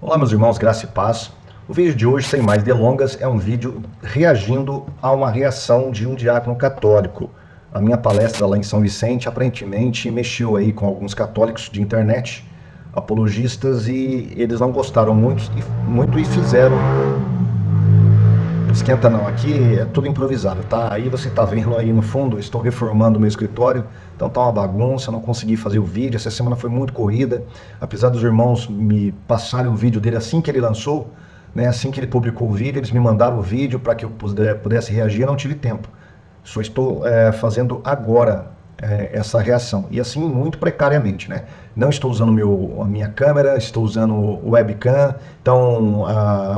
Olá meus irmãos, graça e paz. O vídeo de hoje, sem mais delongas, é um vídeo reagindo a uma reação de um diácono católico. A minha palestra lá em São Vicente aparentemente mexeu aí com alguns católicos de internet, apologistas, e eles não gostaram muito e fizeram. Esquenta não, aqui é tudo improvisado, tá? Aí você tá vendo aí no fundo, eu estou reformando o meu escritório, então tá uma bagunça, não consegui fazer o vídeo, essa semana foi muito corrida, apesar dos irmãos me passarem o vídeo dele assim que ele lançou, né, assim que ele publicou o vídeo, eles me mandaram o vídeo para que eu pudesse reagir, eu não tive tempo. Só estou fazendo agora essa reação, e assim muito precariamente, né? Não estou usando a minha câmera, estou usando o webcam, então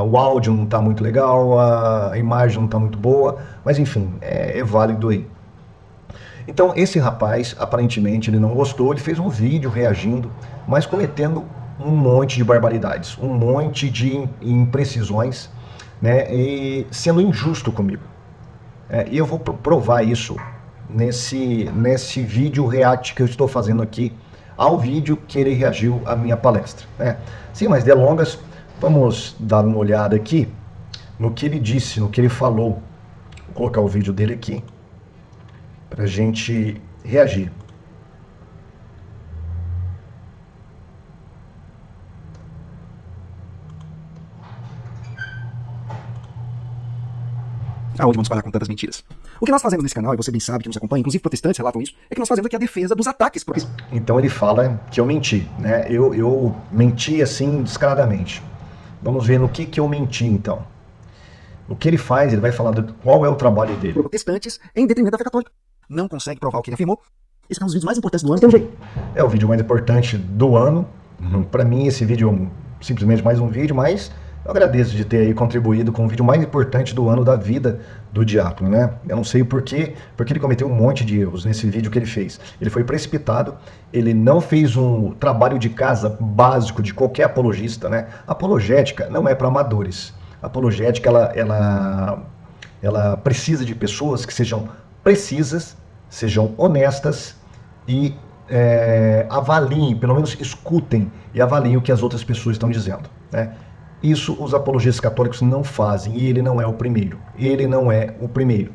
o áudio não está muito legal, a imagem não está muito boa, mas enfim, é válido aí. Então esse rapaz, aparentemente, ele não gostou, ele fez um vídeo reagindo, mas cometendo um monte de barbaridades, um monte de imprecisões, né? E sendo injusto comigo. E eu vou provar isso nesse vídeo react que eu estou fazendo aqui ao vídeo que ele reagiu à minha palestra. Sem mais delongas, vamos dar uma olhada aqui no que ele disse, no que ele falou. Vou colocar o vídeo dele aqui para a gente reagir. Aonde vamos parar com tantas mentiras? O que nós fazemos nesse canal, e você bem sabe que nos acompanha, inclusive protestantes relatam isso, é que nós fazemos aqui a defesa dos ataques. Então ele fala que eu menti, né? Eu menti assim descaradamente. Vamos ver no que eu menti então. O que ele faz, ele vai falar qual é o trabalho dele. Protestantes em detrimento da fé católica. Não consegue provar o que ele afirmou. Esse é um dos vídeos mais importantes do ano, tem um jeito. É o vídeo mais importante do ano. Para mim esse vídeo é simplesmente mais um vídeo, mas eu agradeço de ter aí contribuído com o vídeo mais importante do ano da vida do diácono, né? Eu não sei porque ele cometeu um monte de erros nesse vídeo que ele fez. Ele foi precipitado, ele não fez um trabalho de casa básico de qualquer apologista, né? Apologética não é para amadores. A apologética, ela precisa de pessoas que sejam precisas, sejam honestas e avaliem, pelo menos escutem e avaliem o que as outras pessoas estão dizendo, né? Isso os apologistas católicos não fazem, e ele não é o primeiro. Ele não é o primeiro.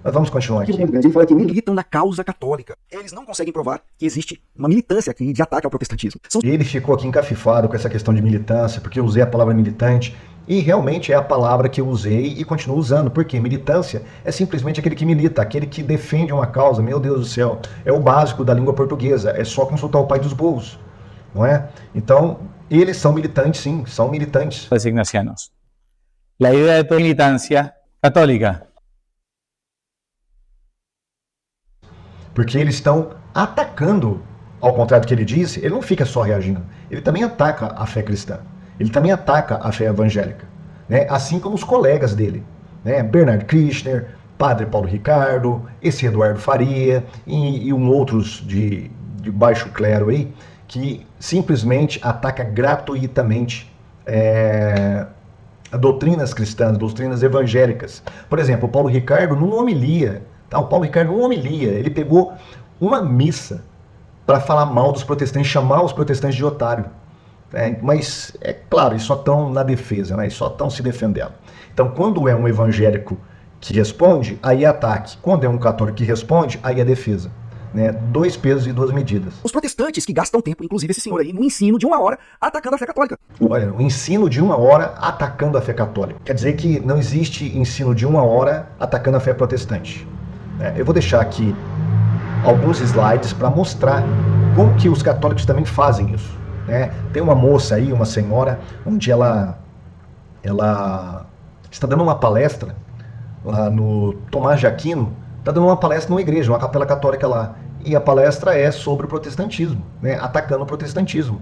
Mas vamos continuar aqui. Ele fala que militam na causa católica. Eles não conseguem provar que existe uma militância aqui de ataque ao protestantismo. Ele ficou aqui encafifado com essa questão de militância, porque eu usei a palavra militante, e realmente é a palavra que eu usei e continuo usando, porque militância é simplesmente aquele que milita, aquele que defende uma causa. Meu Deus do céu, é o básico da língua portuguesa, é só consultar o pai dos burros, não é? Então, eles são militantes, sim, são militantes. Los ignacianos. La idea de militancia católica. Porque eles estão atacando, ao contrário do que ele disse, ele não fica só reagindo, ele também ataca a fé cristã, ele também ataca a fé evangélica, né? Assim como os colegas dele, né? Bernard Kirchner, Padre Paulo Ricardo, esse Eduardo Faria e outros de baixo clero aí, que simplesmente ataca gratuitamente doutrinas cristãs, doutrinas evangélicas. Por exemplo, o Paulo Ricardo não homilia, tá? O Paulo Ricardo não homilia, ele pegou uma missa para falar mal dos protestantes, chamar os protestantes de otário. Mas, é claro, eles só estão na defesa, né? Eles só estão se defendendo. Então, quando é um evangélico que responde, aí é ataque. Quando é um católico que responde, aí é defesa. Né? 2 pesos e 2 medidas. Os protestantes que gastam tempo, inclusive esse senhor aí, no ensino de 1 hora atacando a fé católica. Olha, o ensino de 1 hora atacando a fé católica. Quer dizer que não existe ensino de 1 hora atacando a fé protestante. Eu vou deixar aqui alguns slides para mostrar como que os católicos também fazem isso. Tem uma moça aí, uma senhora, onde ela está dando uma palestra lá no Tomás de Aquino, está dando uma palestra numa igreja, uma capela católica lá. E a palestra é sobre o protestantismo, né? Atacando o protestantismo.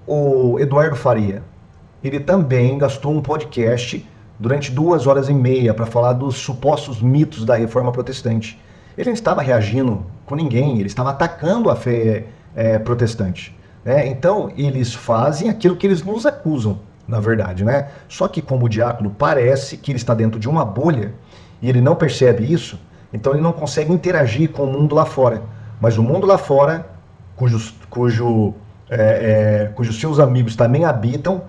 O Eduardo Faria, ele também gastou um podcast durante 2 horas e meia para falar dos supostos mitos da reforma protestante. Ele não estava reagindo com ninguém, ele estava atacando a fé protestante. Então, eles fazem aquilo que eles nos acusam, na verdade, né? Só que como o diácono parece que ele está dentro de uma bolha e ele não percebe isso, então ele não consegue interagir com o mundo lá fora. Mas o mundo lá fora, cujo cujos seus amigos também habitam,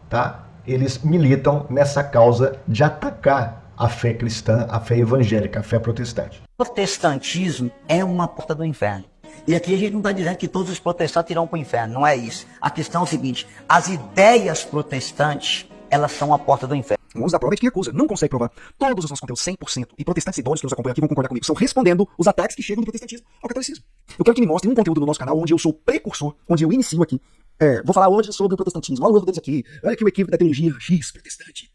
tá? Eles militam nessa causa de atacar a fé cristã, a fé evangélica, a fé protestante. O protestantismo é uma porta do inferno. E aqui a gente não está dizendo que todos os protestantes irão para o inferno, não é isso. A questão é o seguinte, as ideias protestantes, elas são a porta do inferno. O uso da prova é de quem acusa, não consegue provar. Todos os nossos conteúdos, 100%, e protestantes idôneos que nos acompanham aqui vão concordar comigo, são respondendo os ataques que chegam do protestantismo ao catolicismo. Eu quero que me mostrem um conteúdo no nosso canal onde eu sou precursor, onde eu inicio aqui. Vou falar hoje sobre o protestantismo. Olha o erro deles aqui. Olha aqui o equívoco da teologia X, protestante.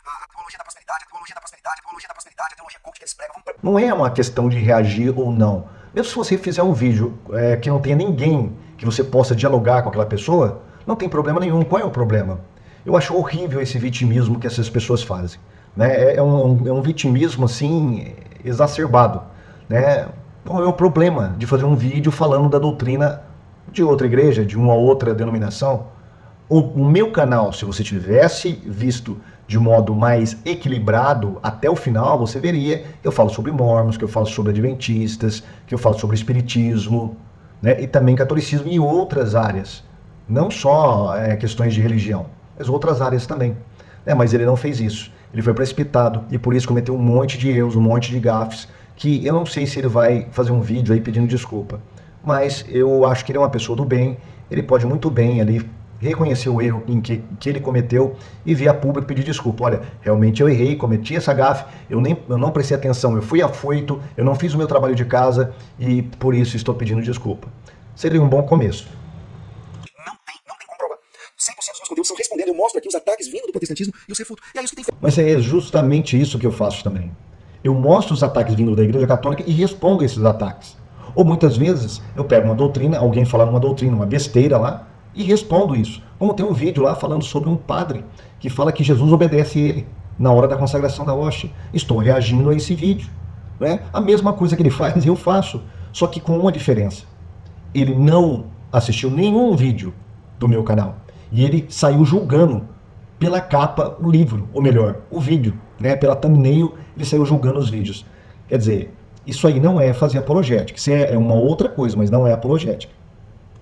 A teologia da prosperidade, a teologia da prosperidade, a teologia da prosperidade, a teologia coach que eles pregam. Não é uma questão de reagir ou não. Mesmo se você fizer um vídeo que não tenha ninguém que você possa dialogar com aquela pessoa, não tem problema nenhum. Qual é o problema? Eu acho horrível esse vitimismo que essas pessoas fazem. Né? É um vitimismo assim exacerbado. Né? Qual é o problema de fazer um vídeo falando da doutrina de outra igreja, de uma outra denominação? O meu canal, se você tivesse visto de modo mais equilibrado até o final, você veria que eu falo sobre mormons, que eu falo sobre adventistas, que eu falo sobre espiritismo, né? E também catolicismo e outras áreas. Não só questões de religião, mas outras áreas também. Mas ele não fez isso. Ele foi precipitado e por isso cometeu um monte de erros, um monte de gafes, que eu não sei se ele vai fazer um vídeo aí pedindo desculpa. Mas eu acho que ele é uma pessoa do bem, ele pode muito bem ali reconhecer o erro em que ele cometeu e vir a público pedir desculpa. Olha, realmente eu errei, cometi essa gafe, eu não prestei atenção, eu fui afoito, eu não fiz o meu trabalho de casa e por isso estou pedindo desculpa. Seria um bom começo. Não tem como provar. 100% dos nossos conteúdos são respondendo, eu mostro aqui os ataques vindo do protestantismo e os refuto. E é isso que tem feito. Mas é justamente isso que eu faço também. Eu mostro os ataques vindo da Igreja Católica e respondo esses ataques. Ou muitas vezes eu pego uma doutrina, alguém falando uma doutrina, uma besteira lá, e respondo isso. Como tem um vídeo lá falando sobre um padre que fala que Jesus obedece ele na hora da consagração da hóstia. Estou reagindo a esse vídeo. Né? A mesma coisa que ele faz, eu faço. Só que com uma diferença. Ele não assistiu nenhum vídeo do meu canal. E ele saiu julgando pela capa o livro, ou melhor, o vídeo. Né? Pela thumbnail, ele saiu julgando os vídeos. Quer dizer, isso aí não é fazer apologética. Isso é uma outra coisa, mas não é apologética.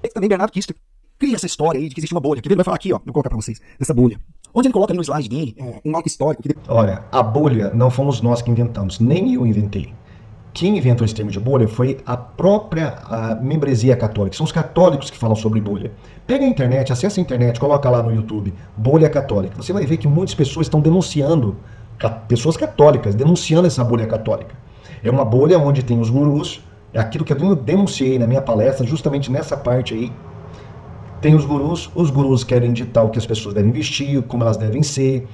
Tem também Bernardo Kister cria essa história aí de que existe uma bolha. Que ele vai falar aqui, ó, vou colocar pra vocês, dessa bolha. Onde ele coloca ali no slide dele um marco histórico. Olha, a bolha não fomos nós que inventamos, nem eu inventei. Quem inventou esse termo de bolha foi a própria membresia católica. São os católicos que falam sobre bolha. Pega a internet, acessa a internet, coloca lá no YouTube, bolha católica. Você vai ver que muitas pessoas estão denunciando, pessoas católicas, denunciando essa bolha católica. É uma bolha onde tem os gurus, é aquilo que eu denunciei na minha palestra, justamente nessa parte aí. Tem os gurus querem ditar o que as pessoas devem vestir, como elas devem ser,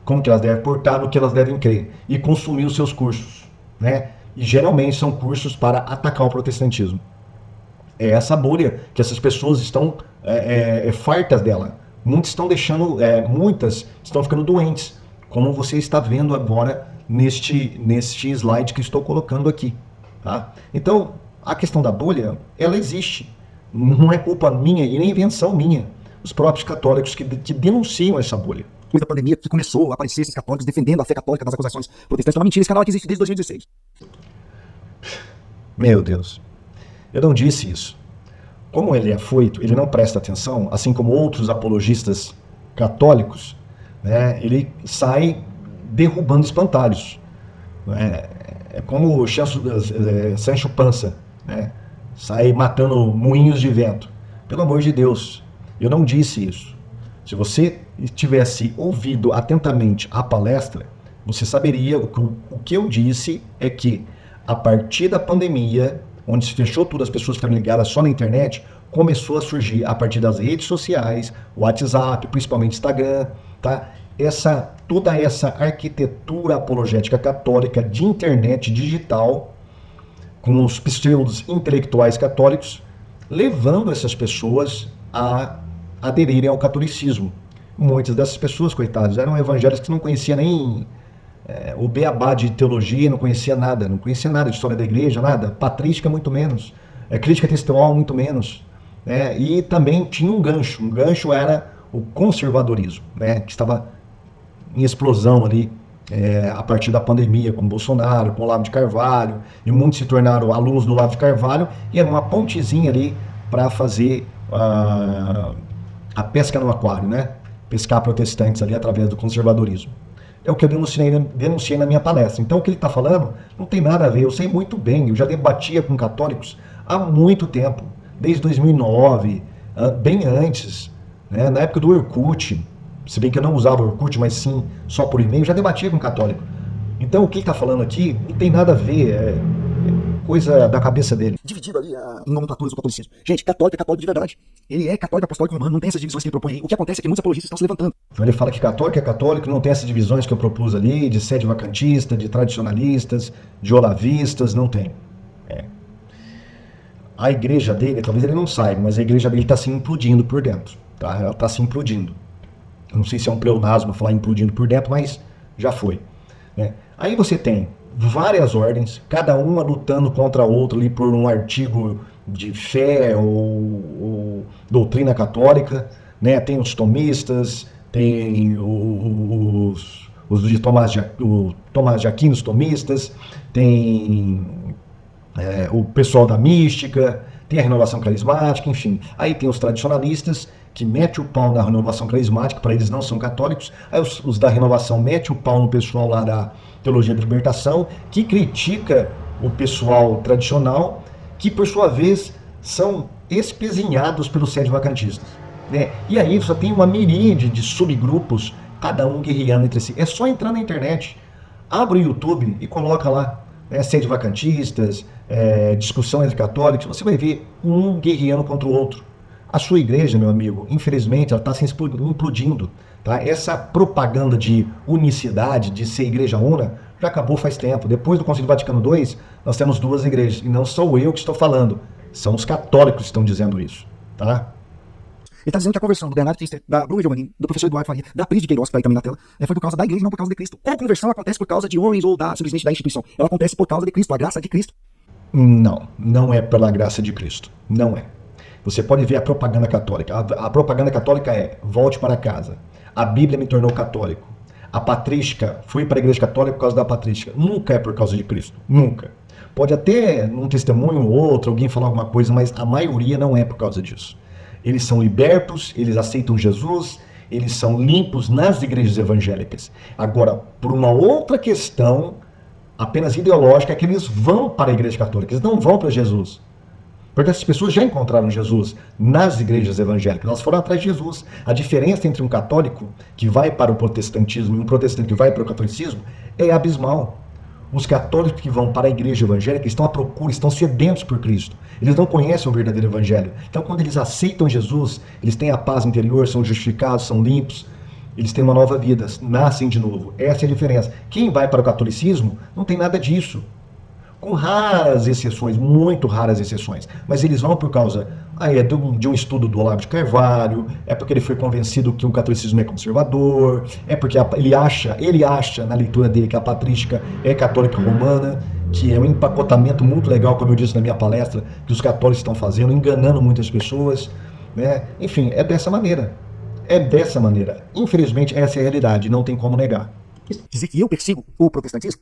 como que elas devem portar, no que elas devem crer, e consumir os seus cursos, né? E geralmente são cursos para atacar o protestantismo. É essa bolha que essas pessoas estão fartas dela. Muitas estão ficando doentes, como você está vendo agora neste slide que estou colocando aqui. Tá? Então, a questão da bolha, ela existe. Não é culpa minha e nem invenção minha. Os próprios católicos que denunciam essa bolha. Depois da pandemia que começou a aparecer esses católicos defendendo a fé católica das acusações protestantes. É uma mentira, esse canal aqui existe desde 2016. Meu Deus, eu não disse isso. Como ele é afoito, ele não presta atenção, assim como outros apologistas católicos, né, ele sai derrubando espantalhos. É como o Sancho Panza, né? Sai matando moinhos de vento. Pelo amor de Deus, eu não disse isso. Se você tivesse ouvido atentamente a palestra, você saberia o que eu disse é que a partir da pandemia, onde se fechou tudo, as pessoas ficaram ligadas só na internet, começou a surgir a partir das redes sociais, WhatsApp, principalmente Instagram, tá? Toda essa arquitetura apologética católica de internet digital, com os pseudos intelectuais católicos, levando essas pessoas a aderirem ao catolicismo. Muitas dessas pessoas, coitadas, eram evangélicos que não conheciam nem o beabá de teologia, não conhecia nada de história da igreja, nada, patrística muito menos, crítica textual muito menos, e também tinha um gancho era o conservadorismo, que estava em explosão ali, a partir da pandemia, com Bolsonaro, com Olavo de Carvalho, e muitos se tornaram alunos do Olavo de Carvalho, e era uma pontezinha ali para fazer a pesca no aquário, né? Pescar protestantes ali através do conservadorismo. É o que eu denunciei na minha palestra. Então, o que ele está falando não tem nada a ver. Eu sei muito bem, eu já debatia com católicos há muito tempo, desde 2009, bem antes, né? Na época do Orkut, se bem que eu não usava o Orkut, mas sim só por e-mail, já debatia com católico. Então, o que ele está falando aqui não tem nada a ver, é coisa da cabeça dele. Dividido ali em nomenclaturas do catolicismo. Gente, católico é católico de verdade. Ele é católico apostólico romano, não tem essas divisões que ele propõe aí. O que acontece é que muitos apologistas estão se levantando. Então, ele fala que católico é católico, não tem essas divisões que eu propus ali, de sede vacantista, de tradicionalistas, de olavistas, não tem. A igreja dele, talvez ele não saiba, mas a igreja dele está se implodindo por dentro. Tá? Ela está se implodindo. Eu não sei se é um pleonasmo falar implodindo por dentro, mas já foi. Né? Aí você tem várias ordens, cada uma lutando contra a outra ali por um artigo de fé ou doutrina católica, né? Tem os tomistas, tem os de Tomás de Aquino, os tomistas, tem o pessoal da mística, tem a renovação carismática, enfim. Aí tem os tradicionalistas, que mete o pau na renovação carismática, para eles não são católicos. Aí os da renovação mete o pau no pessoal lá da teologia da libertação, que critica o pessoal tradicional, que por sua vez são espezinhados pelos sede vacantistas. Né? E aí só tem uma miríade de subgrupos, cada um guerreando entre si. É só entrar na internet, abre o YouTube e coloca lá, sede vacantistas, discussão entre católicos, você vai ver um guerreando contra o outro. A sua igreja, meu amigo, infelizmente, ela está se implodindo. Tá? Essa propaganda de unicidade, de ser igreja una, já acabou faz tempo. Depois do Concílio Vaticano II, nós temos duas igrejas. E não sou eu que estou falando, são os católicos que estão dizendo isso. Tá? Ele está dizendo que a conversão do Bernardo Kister, da Bruna Giovanni, do professor Eduardo Faria, da Pris de Queiroz, que está aí também na tela, foi por causa da igreja, não por causa de Cristo. Ou a conversão acontece por causa de homens ou simplesmente da instituição. Ela acontece por causa de Cristo, a graça de Cristo. Não, não é pela graça de Cristo. Não é. Você pode ver a propaganda católica. A propaganda católica é: volte para casa. A Bíblia me tornou católico. A patrística, fui para a igreja católica por causa da patrística. Nunca é por causa de Cristo. Nunca. Pode até, num testemunho ou outro, alguém falar alguma coisa, mas a maioria não é por causa disso. Eles são libertos, eles aceitam Jesus, eles são limpos nas igrejas evangélicas. Agora, por uma outra questão, apenas ideológica, é que eles vão para a igreja católica, eles não vão para Jesus. Porque essas pessoas já encontraram Jesus nas igrejas evangélicas, elas foram atrás de Jesus. A diferença entre um católico que vai para o protestantismo e um protestante que vai para o catolicismo é abismal. Os católicos que vão para a igreja evangélica estão à procura, estão sedentos por Cristo. Eles não conhecem o verdadeiro evangelho. Então, quando eles aceitam Jesus, eles têm a paz interior, são justificados, são limpos, eles têm uma nova vida, nascem de novo. Essa é a diferença. Quem vai para o catolicismo não tem nada disso. Com raras exceções, muito raras exceções. Mas eles vão por causa de um estudo do Olavo de Carvalho, é porque ele foi convencido que o catolicismo é conservador, é porque ele acha na leitura dele que a patrística é católica romana, que é um empacotamento muito legal, como eu disse na minha palestra, que os católicos estão fazendo, enganando muitas pessoas. Né? Enfim, é dessa maneira. É dessa maneira. Infelizmente, essa é a realidade, não tem como negar. Dizer que eu persigo o protestantismo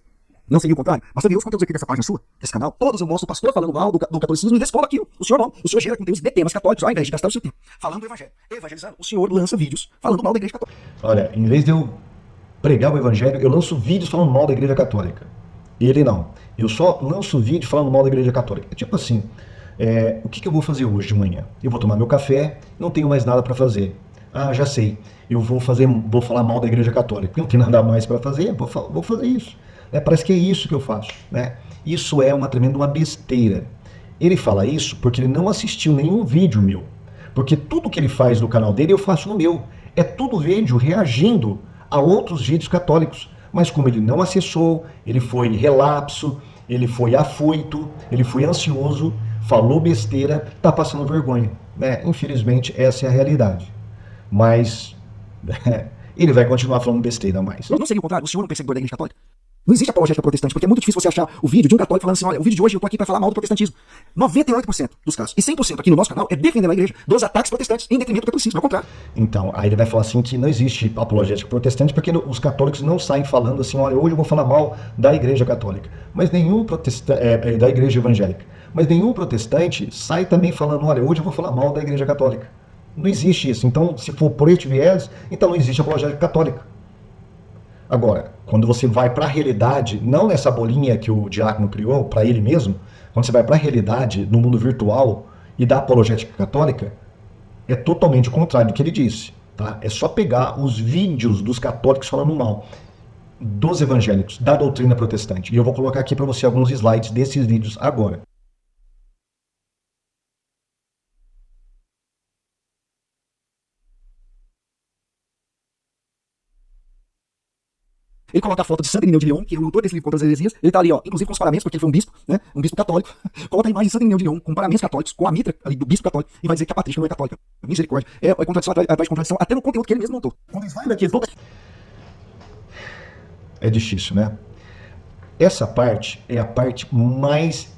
não seria o contrário. Basta ver os conteúdos aqui dessa página sua, desse canal. Todos eu mostro o pastor falando mal do catolicismo e respondo aquilo. O senhor não. O senhor gera conteúdos de temas católicos ao invés de gastar o seu tempo falando do evangelho. Evangelizando. O senhor lança vídeos falando mal da igreja católica. Olha, em vez de eu pregar o evangelho, eu lanço vídeos falando mal da igreja católica. Ele não. Eu só lanço vídeo falando mal da igreja católica. É tipo assim, o que eu vou fazer hoje de manhã? Eu vou tomar meu café, não tenho mais nada para fazer. Ah, já sei. Eu vou falar mal da igreja católica. Porque não tem nada mais para fazer, vou fazer isso. Parece que é isso que eu faço. Né? Isso é uma tremenda besteira. Ele fala isso porque ele não assistiu nenhum vídeo meu. Porque tudo que ele faz no canal dele eu faço no meu. É tudo vídeo reagindo a outros vídeos católicos. Mas como ele não acessou, ele foi relapso, ele foi afoito, ele foi ansioso, falou besteira, está passando vergonha. Né? Infelizmente, essa é a realidade. Mas ele vai continuar falando besteira mais. Não seria o contrário? O senhor é um perseguidor da igreja católica? Não existe apologética protestante, porque é muito difícil você achar o vídeo de um católico falando assim: olha, o vídeo de hoje eu tô aqui para falar mal do protestantismo. 98% dos casos, e 100% aqui no nosso canal, é defendendo a igreja dos ataques protestantes em detrimento do catolicismo, ao contrário. Então, aí ele vai falar assim que não existe apologética protestante, porque os católicos não saem falando assim: olha, hoje eu vou falar mal da igreja católica. Mas nenhum protestante, da igreja evangélica. Mas nenhum protestante sai também falando, olha, hoje eu vou falar mal da Igreja Católica. Não existe isso. Então, se for por este viés, então não existe apologética católica. Agora, quando você vai para a realidade, não nessa bolinha que o diácono criou para ele mesmo, quando você vai para a realidade no mundo virtual e da apologética católica, é totalmente o contrário do que ele disse. Tá? É só pegar os vídeos dos católicos falando mal dos evangélicos, da doutrina protestante. E eu vou colocar aqui para você alguns slides desses vídeos agora. Ele coloca a foto de Santo Irineu de Lyon, que é o autor desse livro Contra as Heresias. Ele tá ali, ó, inclusive com os paramentos, porque ele foi um bispo, né? Um bispo católico. Coloca a imagem de Santo Irineu de Lyon com paramentos católicos, com a mitra ali do bispo católico, e vai dizer que a patrística não é católica. Misericórdia. É contradição atrás de contradição, até no conteúdo que ele mesmo montou. É difícil, né? Essa parte é a parte mais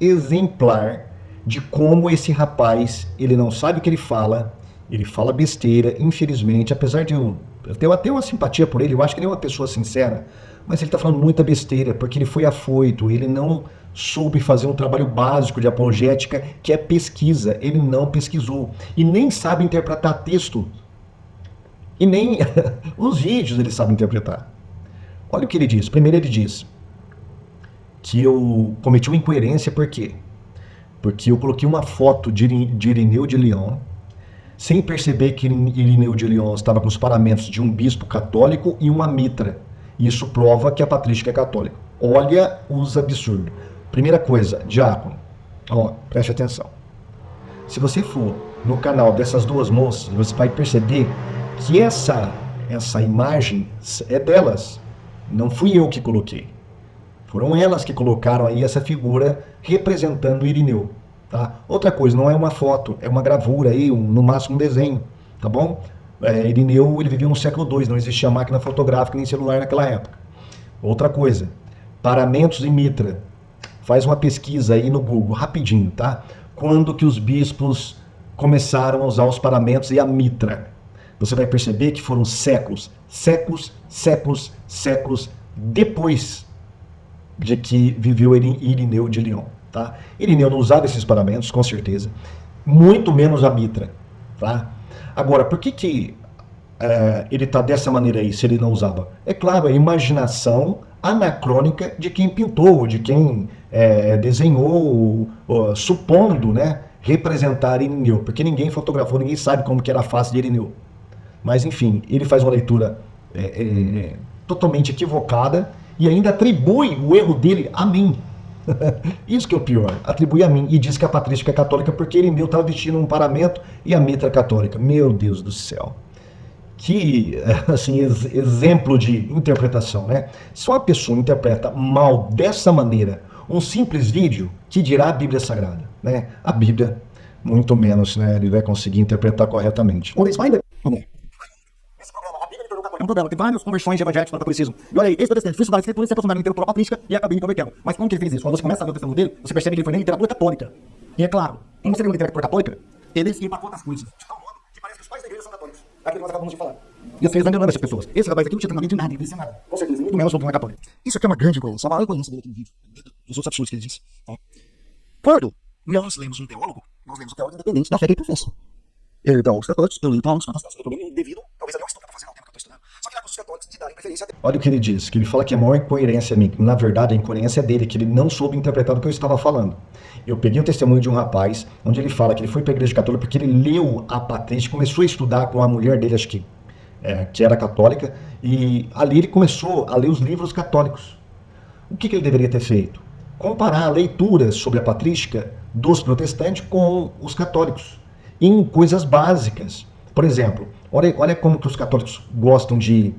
exemplar de como esse rapaz, ele não sabe o que ele fala besteira, infelizmente, apesar de eu tenho até uma simpatia por ele, eu acho que ele é uma pessoa sincera, mas ele está falando muita besteira, porque ele foi afoito, ele não soube fazer um trabalho básico de apologética, que é pesquisa, ele não pesquisou, e nem sabe interpretar texto, e nem os vídeos ele sabe interpretar. Olha o que ele diz. Primeiro ele diz que eu cometi uma incoerência, por quê? Porque eu coloquei uma foto de Irineu de Lyon, sem perceber que Irineu de Lyon estava com os paramentos de um bispo católico e uma mitra. Isso prova que a patrística é católica. Olha os absurdos. Primeira coisa, diácono, ó, preste atenção. Se você for no canal dessas duas moças, você vai perceber que essa imagem é delas. Não fui eu que coloquei. Foram elas que colocaram aí essa figura representando Irineu. Tá? Outra coisa, não é uma foto, é uma gravura aí, no máximo um desenho, tá bom? Irineu, ele vivia no século II, não existia máquina fotográfica nem celular naquela época. Outra coisa, paramentos e mitra. Faz uma pesquisa aí no Google, rapidinho, tá? Quando que os bispos começaram a usar os paramentos e a mitra? Você vai perceber que foram séculos depois de que viveu Irineu de Lyon. Tá? Irineu não usava esses paramentos, com certeza, muito menos a mitra. Tá? Agora, por que ele está dessa maneira aí, se ele não usava? É claro, a imaginação anacrônica de quem pintou, de quem desenhou, supondo, né, representar Irineu, porque ninguém fotografou, ninguém sabe como que era a face de Irineu. Mas, enfim, ele faz uma leitura totalmente equivocada e ainda atribui o erro dele a mim. Isso que é o pior, atribui a mim e diz que a patrística é católica porque Irineu estava vestindo um paramento e a mitra católica. Meu Deus do céu, que assim, exemplo de interpretação, né? Se uma pessoa interpreta mal dessa maneira um simples vídeo, que dirá a Bíblia Sagrada, né? A Bíblia, muito menos, né? Ele vai conseguir interpretar corretamente. Vamos lá. É um problema, tem várias conversões de evangélicos para o catolicismo. E olha aí, esse protestante foi estudar, se aprofundaram em literatura patrística e acabei me convertendo. Mas como que ele fez isso? Quando você começa a ver o testemunho dele, você percebe que ele foi na literatura católica. E é claro, como você lê literatura católica, ele empacou outras coisas. De tal modo que parece que os pais da igreja são católicos. Aquilo que nós acabamos de falar. E as fez enganando essas pessoas. Esse rapaz aqui não tinha treinamento de nada, ele disse nada. Com certeza, muito menos sobre uma católica. Isso aqui é uma grande incoerência. A maior incoerência dele aqui no vídeo. Dos outros absurdos que ele disse. Quando nós lemos um teólogo, nós lemos um teólogo independente da fé que ele professa. Ele dá os católicos, eu li então os católicos. Eu também devido, talvez ali eu estou para fazer o tempo que eu estou estudando. Só que lá com os católicos de darem preferência a Deus. Olha o que ele diz, que ele fala que a maior incoerência é minha. Na verdade, a incoerência é dele, que ele não soube interpretar o que eu estava falando. Eu peguei o testemunho de um rapaz, onde ele fala que ele foi para a igreja católica porque ele leu a patrística, começou a estudar com a mulher dele, acho que era católica, e ali ele começou a ler os livros católicos. O que ele deveria ter feito? Comparar a leitura sobre a patrística dos protestantes com os católicos, em coisas básicas. Por exemplo, olha como que os católicos gostam de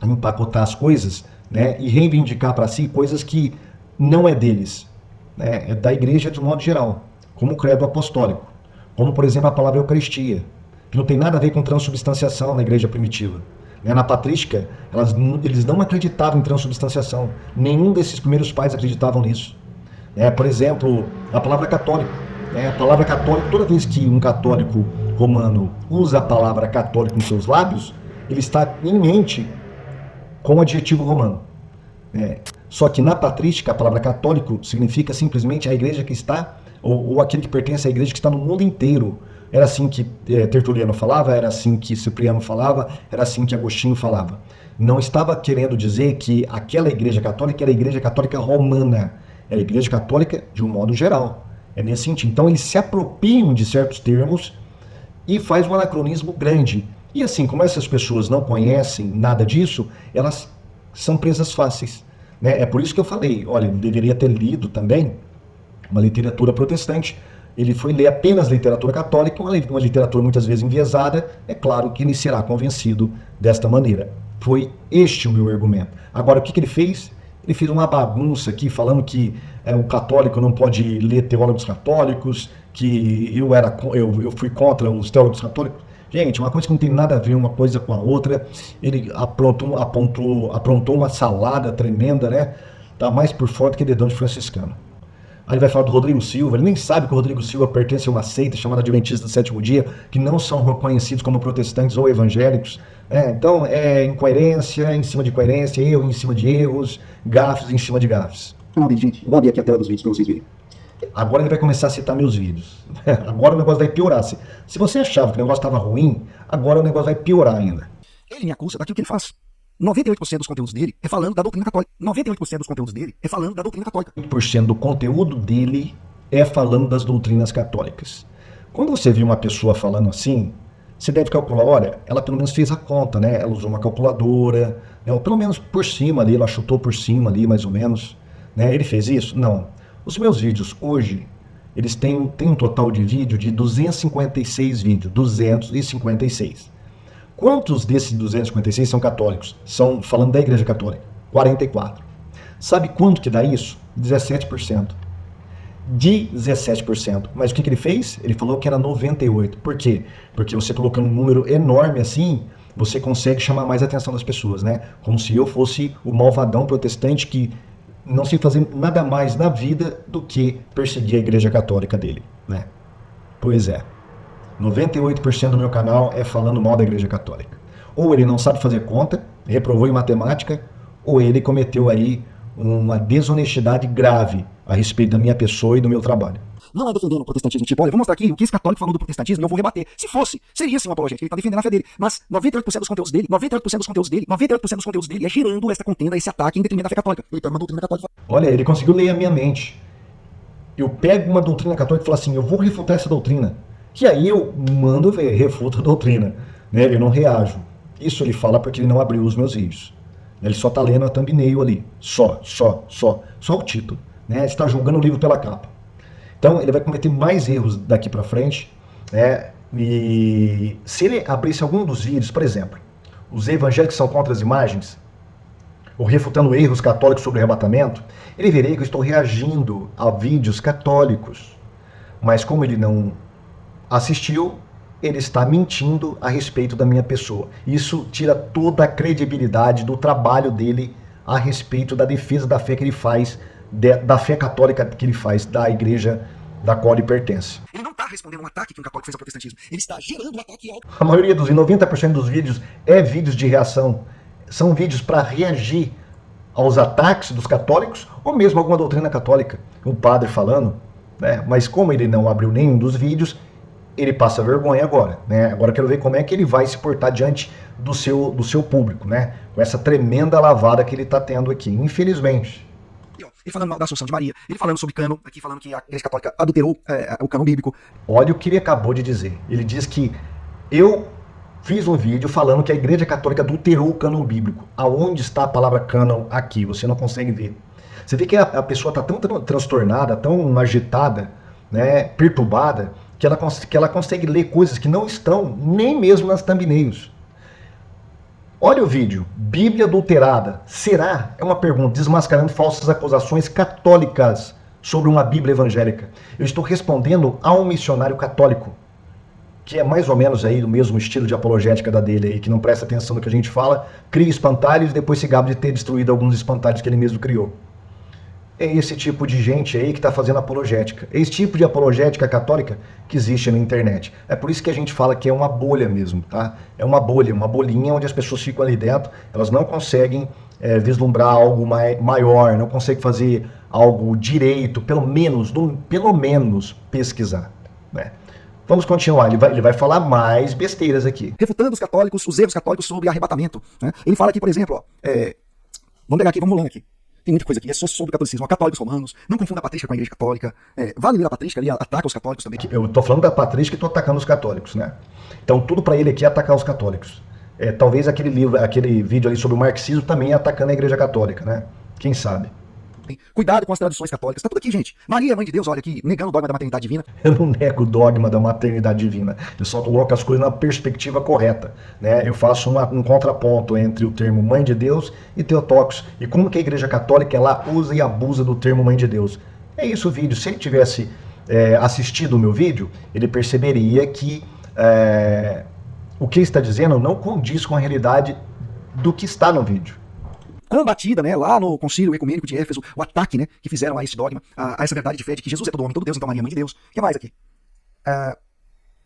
empacotar as coisas, né, e reivindicar para si coisas que não é deles, né, é da igreja de um modo geral, como o credo apostólico, como, por exemplo, a palavra Eucaristia, que não tem nada a ver com transubstanciação na igreja primitiva. Na patrística, eles não acreditavam em transubstanciação. Nenhum desses primeiros pais acreditavam nisso. Por exemplo, a palavra católico. A palavra católico, toda vez que um católico romano usa a palavra católico em seus lábios, ele está em mente com o adjetivo romano. Só que na patrística, a palavra católico significa simplesmente a igreja que está, ou aquele que pertence à igreja que está no mundo inteiro. Era assim que Tertuliano falava, era assim que Cipriano falava, era assim que Agostinho falava. Não estava querendo dizer que aquela igreja católica era a igreja católica romana, era a igreja católica de um modo geral. É nesse sentido. Então eles se apropriam de certos termos e faz um anacronismo grande. E assim, como essas pessoas não conhecem nada disso, elas são presas fáceis. Né? É por isso que eu falei, olha, ele deveria ter lido também uma literatura protestante. Ele foi ler apenas literatura católica, uma literatura muitas vezes enviesada. É claro que ele será convencido desta maneira. Foi este o meu argumento. Agora, o que ele fez? Ele fez uma bagunça aqui, falando que o católico não pode ler teólogos católicos, que eu fui contra os teólogos católicos. Gente, uma coisa que não tem nada a ver uma coisa com a outra. Ele aprontou uma salada tremenda, né? Tá mais por fora do que dedão de franciscano. Aí ele vai falar do Rodrigo Silva, ele nem sabe que o Rodrigo Silva pertence a uma seita chamada Adventistas do Sétimo Dia, que não são reconhecidos como protestantes ou evangélicos. Então é incoerência em cima de coerência, erro em cima de erros, gafes em cima de gafes. Gente, vou abrir aqui a tela dos vídeos para vocês verem. Agora ele vai começar a citar meus vídeos. Agora o negócio vai piorar. Se você achava que o negócio estava ruim, agora o negócio vai piorar ainda. Ele me acusa daquilo que ele faz. 98% dos conteúdos dele é falando da doutrina católica. 98% dos conteúdos dele é falando da doutrina católica. 1% do conteúdo dele é falando das doutrinas católicas. Quando você vê uma pessoa falando assim, você deve calcular, olha, ela pelo menos fez a conta, né? Ela usou uma calculadora, né? Ou pelo menos por cima ali, ela chutou por cima ali, mais ou menos. Né? Ele fez isso? Não. Os meus vídeos hoje, eles têm um total de vídeo de 256 vídeos. 256. Quantos desses 256 são católicos? São falando da Igreja Católica? 44. Sabe quanto que dá isso? 17%. 17%. Mas o que ele fez? Ele falou que era 98%. Por quê? Porque você colocando um número enorme assim, você consegue chamar mais a atenção das pessoas, né? Como se eu fosse o malvadão protestante que não sei fazer nada mais na vida do que perseguir a Igreja Católica dele, né? Pois é. 98% do meu canal é falando mal da Igreja Católica. Ou ele não sabe fazer conta, reprovou em matemática, ou ele cometeu aí uma desonestidade grave a respeito da minha pessoa e do meu trabalho. Não é defendendo o protestantismo, tipo, olha, eu vou mostrar aqui o que esse católico falou do protestantismo e eu vou rebater. Se fosse, seria sim uma apologética, ele está defendendo a fé dele. Mas 98% dos conteúdos dele, 98% dos conteúdos dele é girando essa contenda, esse ataque em detrimento da fé católica. Ele tá uma doutrina católica. Olha, ele conseguiu ler a minha mente. Eu pego uma doutrina católica e falo assim, eu vou refutar essa doutrina. E aí eu mando ver, refuta a doutrina. Né? Eu não reajo. Isso ele fala porque ele não abriu os meus vídeos. Ele só está lendo a thumbnail ali. Só o título. Né? Ele está julgando o livro pela capa. Então ele vai cometer mais erros daqui para frente. Né? E se ele abrisse algum dos vídeos, por exemplo, os evangélicos são contra as imagens, ou refutando erros católicos sobre arrebatamento, ele veria que eu estou reagindo a vídeos católicos. Mas como ele não assistiu, ele está mentindo a respeito da minha pessoa. Isso tira toda a credibilidade do trabalho dele a respeito da defesa da fé que ele faz, da fé católica que ele faz, da igreja da qual ele pertence. Ele não está respondendo um ataque que um católico fez ao protestantismo. Ele está gerando um ataque ao... A maioria dos 90% dos vídeos é vídeos de reação. São vídeos para reagir aos ataques dos católicos ou mesmo alguma doutrina católica. Um padre falando, né? Mas como ele não abriu nenhum dos vídeos, ele passa vergonha agora, né? Agora eu quero ver como é que ele vai se portar diante do seu público, né? Com essa tremenda lavada que ele está tendo aqui, infelizmente. Ele falando mal da Assunção de Maria, ele falando sobre cano, aqui falando que a Igreja Católica adulterou o cano bíblico. Olha o que ele acabou de dizer. Ele diz que eu fiz um vídeo falando que a Igreja Católica adulterou o cânon bíblico. Aonde está a palavra cânon aqui? Você não consegue ver. Você vê que a pessoa está tão transtornada, tão agitada, né, perturbada, que ela consegue ler coisas que não estão nem mesmo nas thumbnails. Olha o vídeo. Bíblia adulterada. Será? É uma pergunta, desmascarando falsas acusações católicas sobre uma Bíblia evangélica. Eu estou respondendo a um missionário católico, que é mais ou menos aí do mesmo estilo de apologética da dele aí, que não presta atenção no que a gente fala, cria espantalhos e depois se gaba de ter destruído alguns espantalhos que ele mesmo criou. É esse tipo de gente aí que está fazendo apologética. É esse tipo de apologética católica que existe na internet. É por isso que a gente fala que é uma bolha mesmo, tá? É uma bolha, uma bolinha onde as pessoas ficam ali dentro, elas não conseguem vislumbrar algo maior, não consegue fazer algo direito, pelo menos pesquisar, né? Vamos continuar, ele vai falar mais besteiras aqui. Refutando os católicos, os erros católicos sobre arrebatamento, né? Ele fala aqui, por exemplo, ó, vamos pegar aqui, vamos rolando aqui. Tem muita coisa aqui, é só sobre o catolicismo. Católicos romanos, não confunda a patrística com a igreja católica. Vale ler a patrística ali, ataca os católicos também. Eu tô falando da patrística e tô atacando os católicos, né? Então tudo para ele aqui é atacar os católicos. Talvez aquele vídeo ali sobre o marxismo também é atacando a igreja católica, né? Quem sabe? Cuidado com as tradições católicas. Tá tudo aqui, gente. Maria, mãe de Deus, olha aqui, negando o dogma da maternidade divina. Eu não nego o dogma da maternidade divina. Eu só coloco as coisas na perspectiva correta, né? Eu faço um contraponto entre o termo mãe de Deus e Theotokos. E como que a igreja católica ela usa e abusa do termo mãe de Deus. É isso o vídeo. Se ele tivesse assistido o meu vídeo, ele perceberia que o que ele está dizendo não condiz com a realidade do que está no vídeo. Combatida, né, lá no concílio ecumênico de Éfeso, o ataque, né, que fizeram a esse dogma, a essa verdade de fé de que Jesus é todo homem, todo Deus, então Maria é mãe de Deus. O que mais aqui?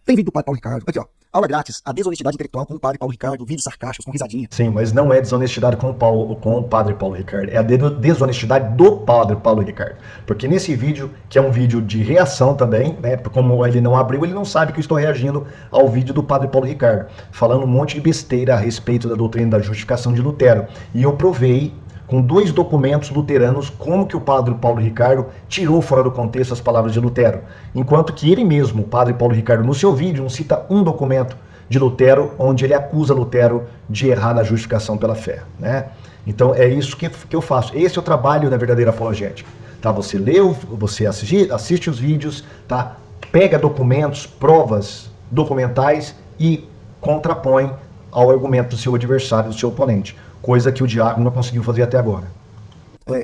Tem vídeo do padre Paulo Ricardo. Aqui, ó. Aula grátis, a desonestidade intelectual com o padre Paulo Ricardo, vídeos sarcásticos com risadinha. Sim, mas não é desonestidade com o padre Paulo Ricardo, é a desonestidade do padre Paulo Ricardo. Porque nesse vídeo, que é um vídeo de reação também, né, como ele não abriu, ele não sabe que eu estou reagindo ao vídeo do padre Paulo Ricardo, falando um monte de besteira a respeito da doutrina da justificação de Lutero. E eu provei com 2 documentos luteranos como que o padre Paulo Ricardo tirou fora do contexto as palavras de Lutero. Enquanto que ele mesmo, o padre Paulo Ricardo, no seu vídeo, não cita um documento de Lutero onde ele acusa Lutero de errar na justificação pela fé, né? Então é isso que eu faço. Esse é o trabalho da verdadeira apologética. Tá? Você lê, você assiste os vídeos, tá? Pega documentos, provas documentais e contrapõe ao argumento do seu adversário, do seu oponente. Coisa que o diácono não conseguiu fazer até agora.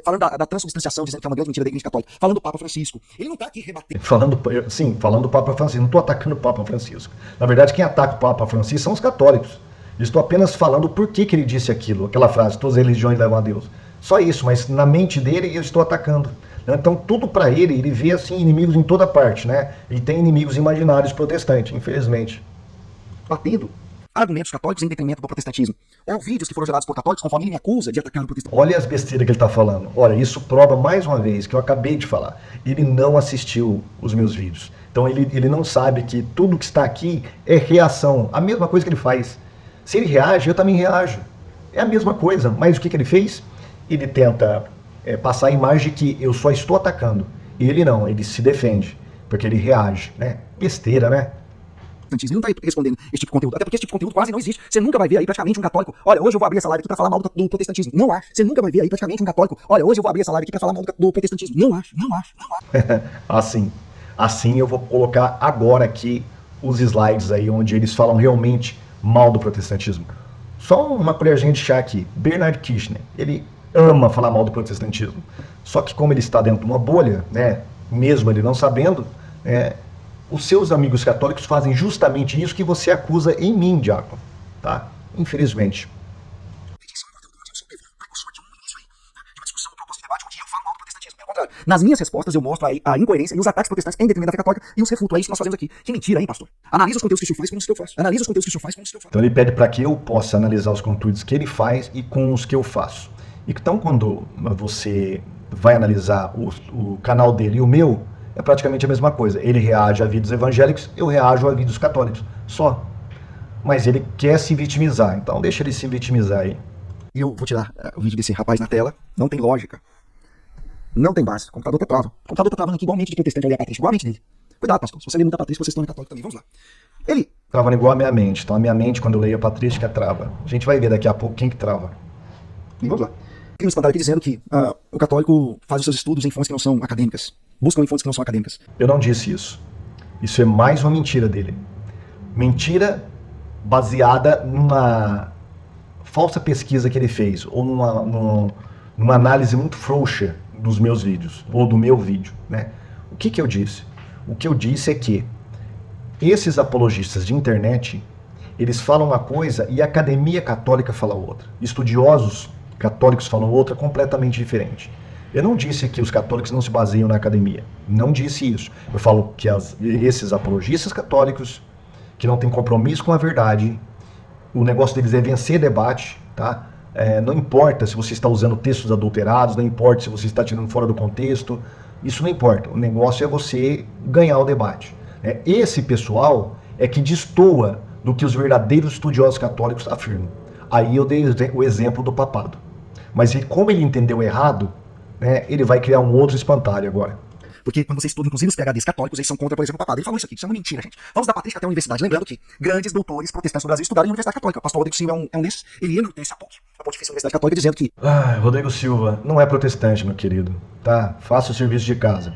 Falando da transubstanciação, dizendo que é uma grande mentira da Igreja Católica. Falando do Papa Francisco. Ele não está aqui rebatendo. Falando do Papa Francisco. Não estou atacando o Papa Francisco. Na verdade, quem ataca o Papa Francisco são os católicos. Estou apenas falando por que ele disse aquilo, aquela frase, todas as religiões levam a Deus. Só isso, mas na mente dele eu estou atacando. Então tudo para ele vê assim inimigos em toda parte, né? Ele tem inimigos imaginários protestantes, infelizmente. Batendo argumentos católicos em detrimento do protestantismo. Ou vídeos que foram gerados por católicos, conforme ele me acusa de atacar o protestantismo. Olha as besteiras que ele está falando. Olha, isso prova mais uma vez que eu acabei de falar. Ele não assistiu os meus vídeos. Então ele não sabe que tudo que está aqui é reação. A mesma coisa que ele faz. Se ele reage, eu também reajo. É a mesma coisa. Mas o que ele fez? Ele tenta passar a imagem de que eu só estou atacando. Ele não, ele se defende. Porque ele reage, né? Besteira, né? Ele não está aí respondendo esse tipo de conteúdo. Até porque esse tipo de conteúdo quase não existe. Você nunca vai ver aí praticamente um católico. Olha, hoje eu vou abrir essa live aqui para falar mal do protestantismo. Não há. Você nunca vai ver aí praticamente um católico. Olha, hoje eu vou abrir essa live aqui para falar mal do protestantismo. Não acho. Assim eu vou colocar agora aqui os slides aí onde eles falam realmente mal do protestantismo. Só uma colherzinha de chá aqui. Bernard Kirchner, ele ama falar mal do protestantismo. Só que como ele está dentro de uma bolha, né, mesmo ele não sabendo, os seus amigos católicos fazem justamente isso que você acusa em mim, diácono, tá? Infelizmente. Nas minhas respostas eu mostro a incoerência e os ataques protestantes em detrimento da fé católica e os refuto. É isso que nós fazemos aqui. Que mentira, hein, pastor? Analisa os conteúdos que o senhor faz com os que eu faço. Analisa os conteúdos que o senhor faz com os que eu faço. Então ele pede para que eu possa analisar os conteúdos que ele faz e com os que eu faço. Então quando você vai analisar o canal dele e o meu, é praticamente a mesma coisa. Ele reage a vídeos evangélicos, eu reajo a vídeos católicos. Só. Mas ele quer se vitimizar, então deixa ele se vitimizar aí. Eu vou tirar o vídeo desse rapaz na tela. Não tem lógica. Não tem base. O computador tá trava. O computador tá travando aqui igualmente de protestante, olha a patrícia, igualmente dele. Cuidado, pastor. Se você lê muita patrícia, vocês estão em católico também. Vamos lá. Ele travando igual a minha mente. Então a minha mente, quando eu leio a patrística, trava. A gente vai ver daqui a pouco quem que trava. Vamos lá. Tem um espantalho aqui dizendo que o católico faz os seus estudos em fontes que não são acadêmicas. Buscam em fontes que não são acadêmicas. Eu não disse isso. Isso é mais uma mentira dele. Mentira baseada numa falsa pesquisa que ele fez, ou numa análise muito frouxa dos meus vídeos, ou do meu vídeo, né? O que eu disse? O que eu disse é que esses apologistas de internet, eles falam uma coisa e a academia católica fala outra. Estudiosos católicos falam outra completamente diferente. Eu não disse que os católicos não se baseiam na academia. Não disse isso. Eu falo que esses apologistas católicos, que não têm compromisso com a verdade, o negócio deles é vencer debate, tá? Não importa se você está usando textos adulterados, não importa se você está tirando fora do contexto, isso não importa. O negócio é você ganhar o debate. Esse pessoal é que destoa do que os verdadeiros estudiosos católicos afirmam. Aí eu dei o exemplo do papado. Mas como ele entendeu errado, ele vai criar um outro espantalho agora. Porque quando você estuda, inclusive, os PhDs católicos, eles são contra, por exemplo, o papado. Ele falou isso aqui, isso é uma mentira, gente. Vamos da patrística até a universidade. Lembrando que grandes doutores protestantes do Brasil estudaram em universidade católica. O pastor Rodrigo Silva é um desses. Ele enaltece a Pontifícia Universidade Católica, dizendo que... Rodrigo Silva não é protestante, meu querido. Tá? Faça o serviço de casa.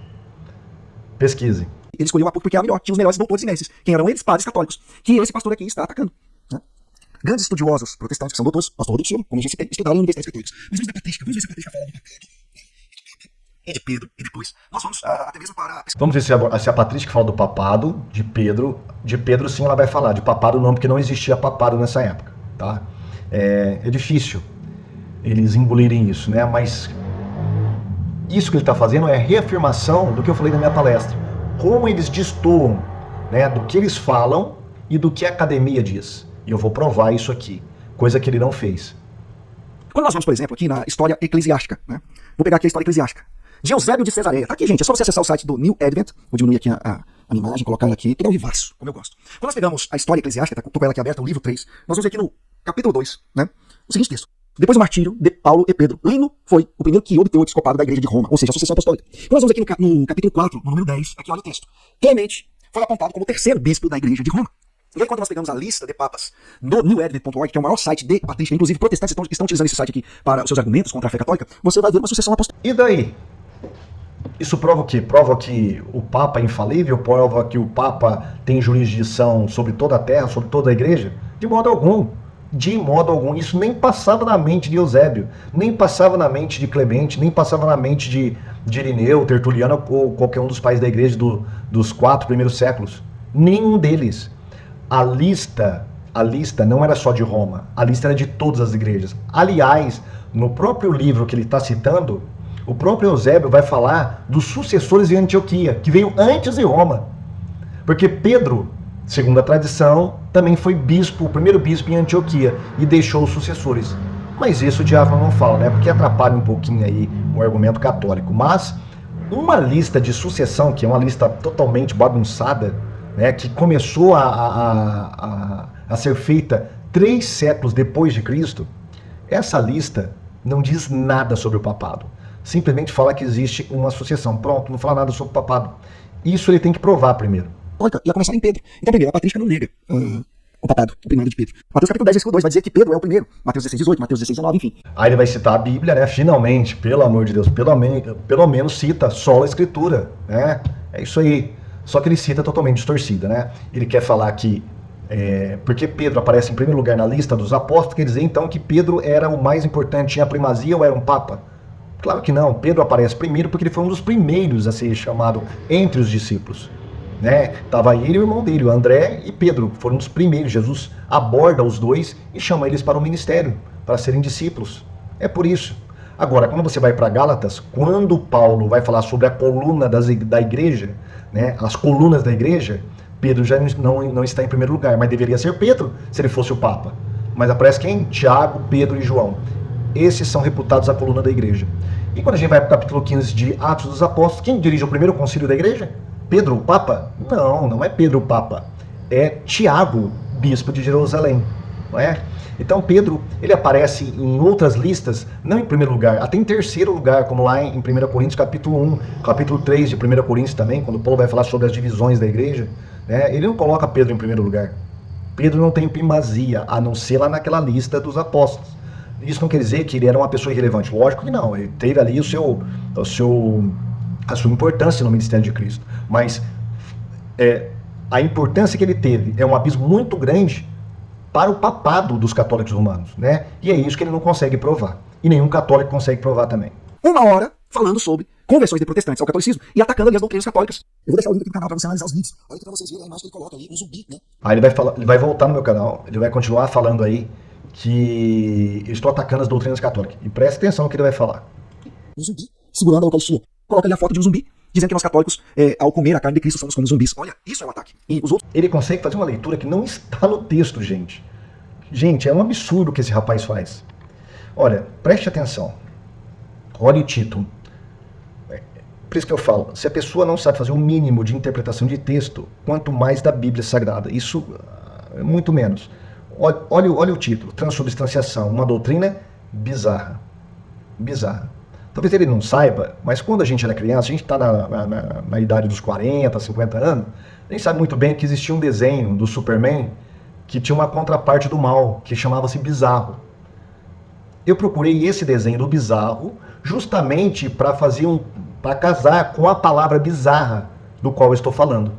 Pesquise. Ele escolheu a PUC porque era a melhor, tinha os melhores doutores e mestres. Quem eram eles? Padres católicos. Que esse pastor aqui está atacando. Né? Grandes estudiosos protestantes, que são doutores, pastor Rodrigo Silva, como eu já citei, estudaram em universidades católicas. Mas vamos da patrística, vamos ver se a patrística fala do papado. E de Pedro, e depois nós vamos até mesmo para... Vamos ver se a patrística fala do papado, de Pedro sim ela vai falar, de papado não, porque não existia papado nessa época, tá? É difícil eles engolirem isso, né? Mas isso que ele está fazendo é reafirmação do que eu falei na minha palestra. Como eles destoam, né, do que eles falam e do que a academia diz. E eu vou provar isso aqui, coisa que ele não fez. Quando nós vamos, por exemplo, aqui na história eclesiástica, né? Vou pegar aqui a história eclesiástica de Eusébio de Cesareia. Tá aqui, gente. É só você acessar o site do New Advent. Vou diminuir aqui a imagem, colocar ela aqui. Tudo ao vivaço, como eu gosto. Quando nós pegamos a história eclesiástica, tô com ela aqui aberta, o livro 3, nós vamos ver aqui no capítulo 2, né? O seguinte texto. Depois do martírio de Paulo e Pedro, Lino foi o primeiro que obteve o episcopado da igreja de Roma, ou seja, a sucessão apostólica. Quando nós vamos aqui no capítulo 4, no número 10, aqui olha o texto. Clemente foi apontado como o terceiro bispo da igreja de Roma. E aí, quando nós pegamos a lista de papas no newadvent.org, que é o maior site de patrística, inclusive protestantes estão utilizando esse site aqui para os seus argumentos contra a fé católica, você vai ver uma sucessão apostólica. E daí? Isso prova o quê? Prova que o Papa é infalível? Prova que o Papa tem jurisdição sobre toda a terra, sobre toda a igreja? De modo algum. De modo algum. Isso nem passava na mente de Eusébio, nem passava na mente de Clemente, nem passava na mente de Irineu, Tertuliano ou qualquer um dos pais da igreja dos 4 primeiros séculos. Nenhum deles. A lista não era só de Roma, a lista era de todas as igrejas. Aliás, no próprio livro que ele está citando, o próprio Eusébio vai falar dos sucessores de Antioquia, que veio antes de Roma. Porque Pedro, segundo a tradição, também foi bispo, o primeiro bispo em Antioquia, e deixou os sucessores. Mas isso o diabo não fala, né? Porque atrapalha um pouquinho aí o argumento católico. Mas uma lista de sucessão, que é uma lista totalmente bagunçada, né, que começou a ser feita 3 séculos depois de Cristo, essa lista não diz nada sobre o papado. Simplesmente fala que existe uma sucessão. Pronto, não fala nada sobre o papado. Isso ele tem que provar primeiro. Ia começar em Pedro. Então, primeiro, a patrística não nega o papado, o primeiro de Pedro. Mateus capítulo 10, versículo 2 vai dizer que Pedro é o primeiro. Mateus 16, 18, Mateus 16, 19, enfim. Aí ele vai citar a Bíblia, né? Finalmente, pelo amor de Deus, pelo menos cita só a Escritura, né? É isso aí. Só que ele cita totalmente distorcida, né? Ele quer falar que porque Pedro aparece em primeiro lugar na lista dos apóstolos, quer dizer então que Pedro era o mais importante, tinha primazia ou era um papa? Claro que não. Pedro aparece primeiro porque ele foi um dos primeiros a ser chamado entre os discípulos. Né? Tava ele e o irmão dele, o André e Pedro, foram os primeiros. Jesus aborda os dois e chama eles para o ministério, para serem discípulos. É por isso. Agora, quando você vai para Gálatas, quando Paulo vai falar sobre a coluna da igreja, né, as colunas da igreja, Pedro já não está em primeiro lugar, mas deveria ser Pedro se ele fosse o Papa. Mas aparece quem? Tiago, Pedro e João. Esses são reputados a coluna da igreja. E quando a gente vai para o capítulo 15 de Atos dos Apóstolos, quem dirige o primeiro concílio da igreja? Pedro, o Papa? Não é Pedro o Papa. É Tiago, bispo de Jerusalém. Não é? Então Pedro, ele aparece em outras listas, não em primeiro lugar, até em terceiro lugar, como lá em 1 Coríntios capítulo 1, capítulo 3 de 1 Coríntios também, quando Paulo vai falar sobre as divisões da igreja, né? Ele não coloca Pedro em primeiro lugar. Pedro não tem primazia, a não ser lá naquela lista dos apóstolos. Isso não quer dizer que ele era uma pessoa irrelevante. Lógico que não. Ele teve ali a sua importância no ministério de Cristo. Mas a importância que ele teve é um abismo muito grande para o papado dos católicos romanos, né? E é isso que ele não consegue provar. E nenhum católico consegue provar também. Uma hora falando sobre conversões de protestantes ao catolicismo e atacando ali as doutrinas católicas. Eu vou deixar o link aqui no canal para você analisar os vídeos. Olha aqui para vocês verem a imagem que ele coloca ali, um zumbi, né? Aí ele vai voltar no meu canal, ele vai continuar falando aí que eu estou atacando as doutrinas católicas. E preste atenção no que ele vai falar. Um zumbi segurando a Eucaristia. Coloca ali a foto de um zumbi, dizendo que nós católicos, ao comer a carne de Cristo, somos como zumbis. Olha, isso é um ataque. E os outros... Ele consegue fazer uma leitura que não está no texto, gente. Gente, é um absurdo o que esse rapaz faz. Olha, preste atenção. Olha o título. Por isso que eu falo, se a pessoa não sabe fazer o mínimo de interpretação de texto, quanto mais da Bíblia Sagrada, isso muito menos. Olha o título, transubstanciação, uma doutrina bizarra. Bizarra. Talvez ele não saiba, mas quando a gente era criança, a gente está na idade dos 40, 50 anos, a gente sabe muito bem que existia um desenho do Superman que tinha uma contraparte do mal, que chamava-se Bizarro. Eu procurei esse desenho do Bizarro justamente para casar com a palavra bizarra do qual eu estou falando.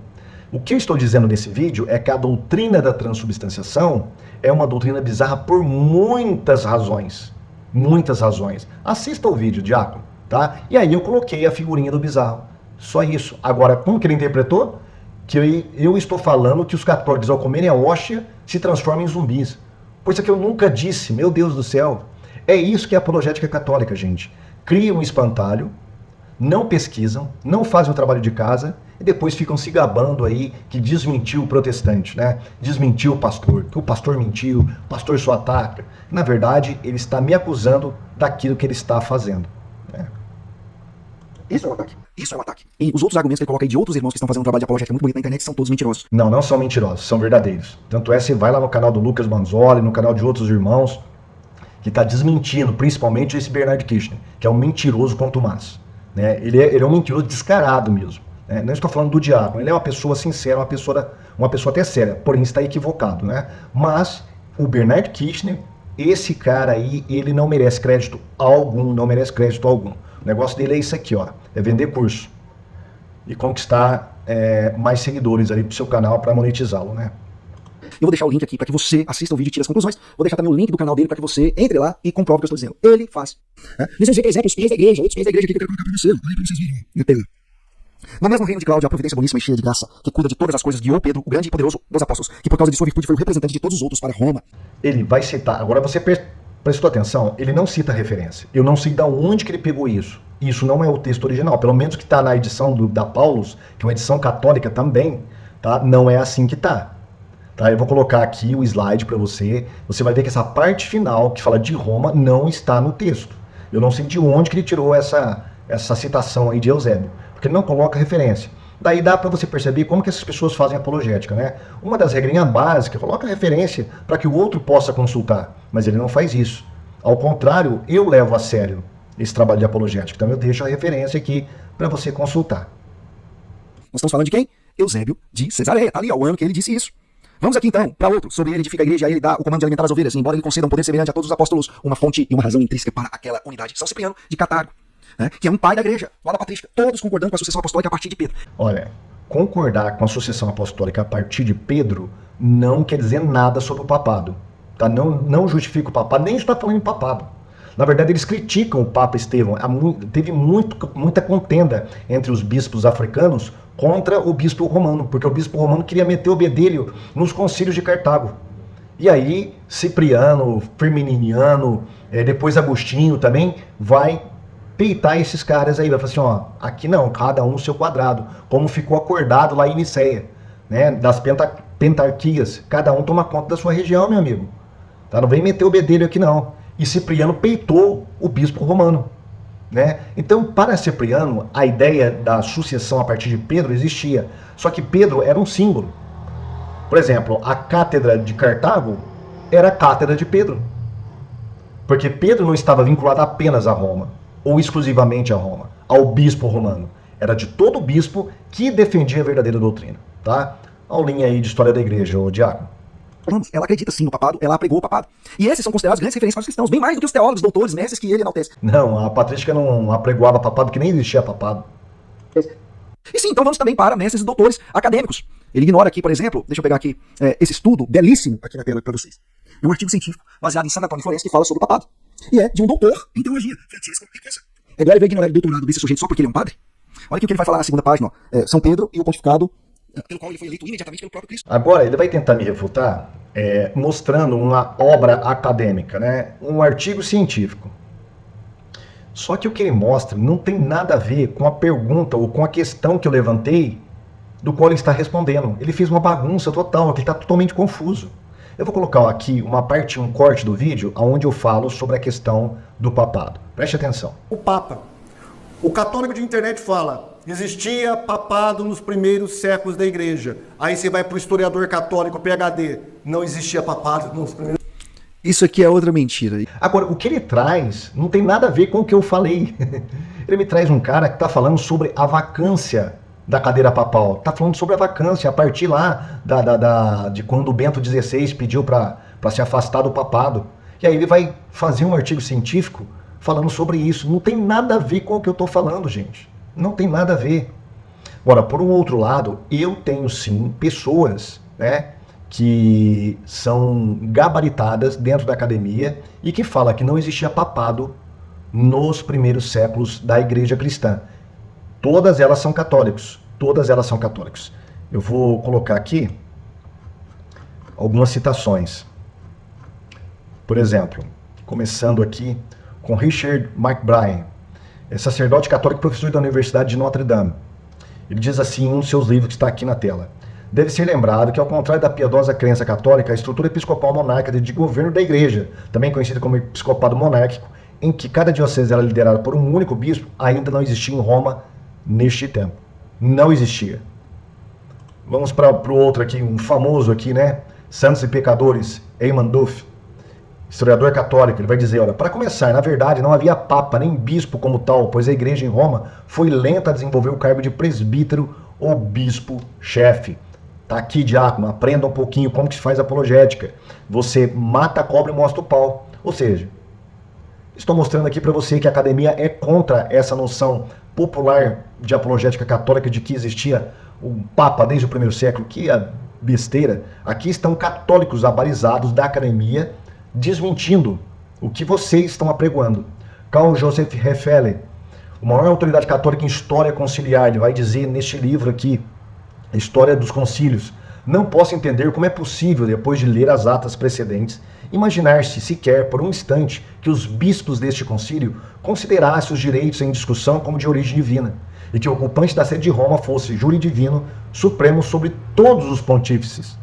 O que eu estou dizendo nesse vídeo é que a doutrina da transubstanciação é uma doutrina bizarra por muitas razões. Muitas razões. Assista o vídeo, diácono, tá? E aí eu coloquei a figurinha do bizarro. Só isso. Agora, como que ele interpretou? Que eu estou falando que os católicos, ao comerem a hóstia, se transformam em zumbis. Coisa que eu nunca disse, meu Deus do céu. É isso que é a apologética católica, gente. Criam um espantalho, não pesquisam, não fazem o trabalho de casa e depois ficam se gabando aí que desmentiu o protestante, né? Desmentiu o pastor, que o pastor mentiu, o pastor só ataca. Na verdade, ele está me acusando daquilo que ele está fazendo, né? Isso é um ataque. Isso é um ataque. E os outros argumentos que ele coloca aí de outros irmãos que estão fazendo um trabalho de apologética muito bonito na internet são todos mentirosos. Não são mentirosos, são verdadeiros. Tanto é, você vai lá no canal do Lucas Manzoli, no canal de outros irmãos, que está desmentindo, principalmente esse Bernard Kirchner, que é um mentiroso contumaz. Né? Ele é um mentiroso descarado mesmo. Né? Não estou falando do diácono, ele é uma pessoa sincera, uma pessoa até séria, porém está equivocado. Né? Mas o Bernard Kirchner, esse cara aí, ele não merece crédito algum, não merece crédito algum. O negócio dele é isso aqui, ó, é vender curso e conquistar mais seguidores ali pro seu canal para monetizá-lo, né? Eu vou deixar o link aqui para que você assista o vídeo e tire as conclusões. Vou deixar também o link do canal dele para que você entre lá e comprove o que eu estou dizendo. Ele faz. Nesse exemplo, os pés da igreja, outros pés da igreja aqui que eu quero colocar para você. Olha para vocês verem. No mesmo reino de Cláudio, a providência boníssima e cheia de graça, que cuida de todas as coisas, guiou Pedro, o grande e poderoso dos apóstolos, que por causa de sua virtude foi o representante de todos os outros para Roma. Ele vai citar, agora você prestou atenção, ele não cita referência. Eu não sei de onde que ele pegou isso. Isso não é o texto original, pelo menos que está na edição da Paulus, que é uma edição católica também, tá? Não é assim que está. Tá, eu vou colocar aqui o slide para você. Você vai ver que essa parte final, que fala de Roma, não está no texto. Eu não sei de onde que ele tirou essa citação aí de Eusébio, porque ele não coloca referência. Daí dá para você perceber como que essas pessoas fazem apologética, né? Uma das regrinhas básicas, coloca referência para que o outro possa consultar, mas ele não faz isso. Ao contrário, eu levo a sério esse trabalho de apologética, então eu deixo a referência aqui para você consultar. Nós estamos falando de quem? Eusébio de Cesareia. Tá ali, ó, o ano que ele disse isso. Vamos aqui então para outro. Sobre ele edifica a igreja, aí ele dá o comando de alimentar as ovelhas, embora ele conceda um poder semelhante a todos os apóstolos, uma fonte e uma razão intrínseca para aquela unidade. São Cipriano de Catargo, né, que é um pai da igreja, lá da patrística, todos concordando com a sucessão apostólica a partir de Pedro. Olha, concordar com a sucessão apostólica a partir de Pedro não quer dizer nada sobre o papado. Tá? Não justifica o papado, nem está falando em papado. Na verdade, eles criticam o Papa Estevão. Teve muita contenda entre os bispos africanos contra o bispo romano, porque o bispo romano queria meter o bedelho nos concílios de Cartago. E aí, Cipriano, Firminiano, depois Agostinho também vai peitar esses caras aí. Vai falar assim, ó, aqui não, cada um no seu quadrado, como ficou acordado lá em Niceia, né, das pentarquias. Cada um toma conta da sua região, meu amigo. Tá? Não vem meter o bedelho aqui não. E Cipriano peitou o bispo romano. Né? Então, para Cipriano, a ideia da sucessão a partir de Pedro existia. Só que Pedro era um símbolo. Por exemplo, a cátedra de Cartago era a cátedra de Pedro. Porque Pedro não estava vinculado apenas a Roma, ou exclusivamente a Roma, ao bispo romano. Era de todo bispo que defendia a verdadeira doutrina. Tá? Aulinha aí de história da igreja, ô diácono. Ela acredita sim no papado, ela apregou o papado. E esses são considerados grandes referências para os cristãos, bem mais do que os teólogos, doutores, mestres que ele enaltece. Não, a patrística não apregoava papado, porque nem existia papado. E sim, então vamos também para mestres e doutores acadêmicos. Ele ignora aqui, por exemplo, deixa eu pegar aqui, esse estudo belíssimo aqui na tela para vocês. É um artigo científico baseado em Santo Antônio de Florença que fala sobre o papado. E é de um doutor em teologia, Francesco Riqueza. É melhor ignorar o doutorado desse sujeito só porque ele é um padre? Olha aqui o que ele vai falar na segunda página, ó. São Pedro e o pontificado, pelo qual ele foi eleito imediatamente pelo próprio Cristo. Agora, ele vai tentar me refutar mostrando uma obra acadêmica, né? Um artigo científico. Só que o que ele mostra não tem nada a ver com a pergunta ou com a questão que eu levantei, do qual ele está respondendo. Ele fez uma bagunça total, ele está totalmente confuso. Eu vou colocar aqui uma parte, um corte do vídeo, onde eu falo sobre a questão do papado. Preste atenção. O Papa. O católico de internet fala, existia papado nos primeiros séculos da igreja. Aí você vai para o historiador católico PhD, não existia papado nos primeiros. Isso aqui é outra mentira. Agora, o que ele traz não tem nada a ver com o que eu falei. Ele me traz um cara que está falando sobre a vacância da cadeira papal. Está falando sobre a vacância a partir lá de quando o Bento XVI pediu para se afastar do papado. E aí ele vai fazer um artigo científico falando sobre isso. Não tem nada a ver com o que eu estou falando, gente. Não tem nada a ver. Agora, por um outro lado, eu tenho sim pessoas, né, que são gabaritadas dentro da academia e que falam que não existia papado nos primeiros séculos da igreja cristã. Todas elas são católicos. Todas elas são católicos. Eu vou colocar aqui algumas citações. Por exemplo, começando aqui com Richard McBride, sacerdote católico e professor da Universidade de Notre Dame. Ele diz assim em um dos seus livros que está aqui na tela. Deve ser lembrado que, ao contrário da piedosa crença católica, a estrutura episcopal monárquica de governo da igreja, também conhecida como episcopado monárquico, em que cada diocese era liderada por um único bispo, ainda não existia em Roma neste tempo. Não existia. Vamos para o outro aqui, um famoso aqui, né? Santos e Pecadores, Eamon Duff, historiador católico. Ele vai dizer, olha, para começar, na verdade, não havia papa nem bispo como tal, pois a igreja em Roma foi lenta a desenvolver o cargo de presbítero ou bispo-chefe. Tá aqui, diácono, aprenda um pouquinho como que se faz apologética. Você mata a cobra e mostra o pau. Ou seja, estou mostrando aqui para você que a academia é contra essa noção popular de apologética católica de que existia um papa desde o primeiro século. Que é besteira. Aqui estão católicos abalizados da academia desmentindo o que vocês estão apregoando. Carl Joseph Hefele, a maior autoridade católica em história conciliar, ele vai dizer neste livro aqui, a História dos Concílios: não posso entender como é possível, depois de ler as atas precedentes, imaginar-se sequer por um instante que os bispos deste concílio considerassem os direitos em discussão como de origem divina, e que o ocupante da sede de Roma fosse júri divino supremo sobre todos os pontífices.